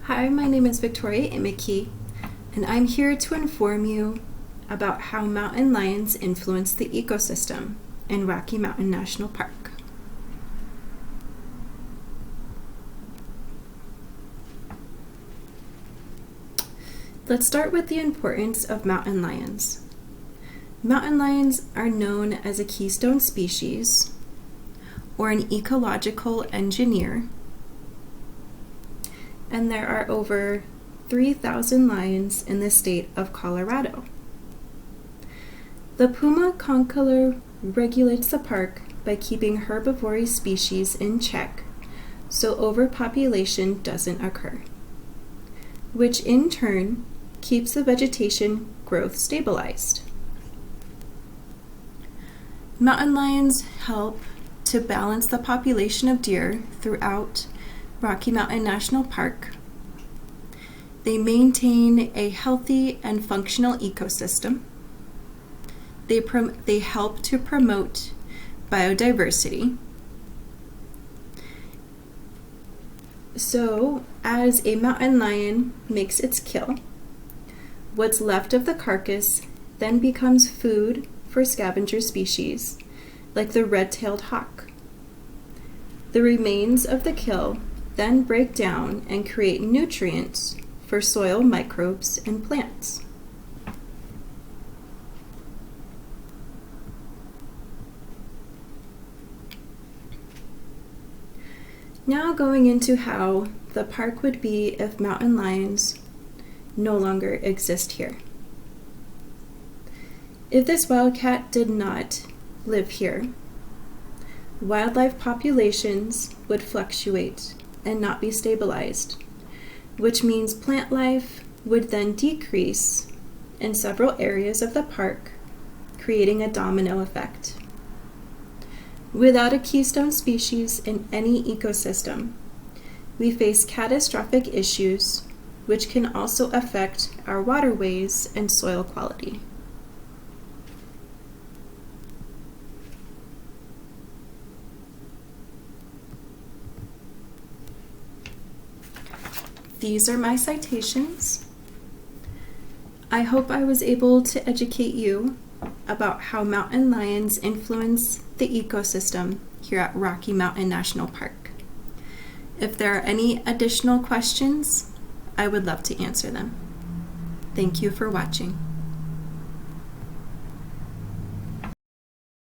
Hi, my name is Victoria Imeki, and I'm here to inform you about how mountain lions influence the ecosystem in Rocky Mountain National Park. Let's start with the importance of mountain lions. Mountain lions are known as a keystone species or an ecological engineer, and there are over 3,000 lions in the state of Colorado. The puma concolor regulates the park by keeping herbivorous species in check so overpopulation doesn't occur, which in turn keeps the vegetation growth stabilized. Mountain lions help to balance the population of deer throughout Rocky Mountain National Park. They maintain a healthy and functional ecosystem. They help to promote biodiversity. So, as a mountain lion makes its kill, what's left of the carcass then becomes food for scavenger species like the red-tailed hawk. The remains of the kill then break down and create nutrients for soil microbes and plants. Now going into how the park would be if mountain lions no longer exist here. If this wildcat did not live here, wildlife populations would fluctuate and not be stabilized, which means plant life would then decrease in several areas of the park, creating a domino effect. Without a keystone species in any ecosystem, we face catastrophic issues which can also affect our waterways and soil quality. These are my citations. I hope I was able to educate you about how mountain lions influence the ecosystem here at Rocky Mountain National Park. If there are any additional questions, I would love to answer them. Thank you for watching.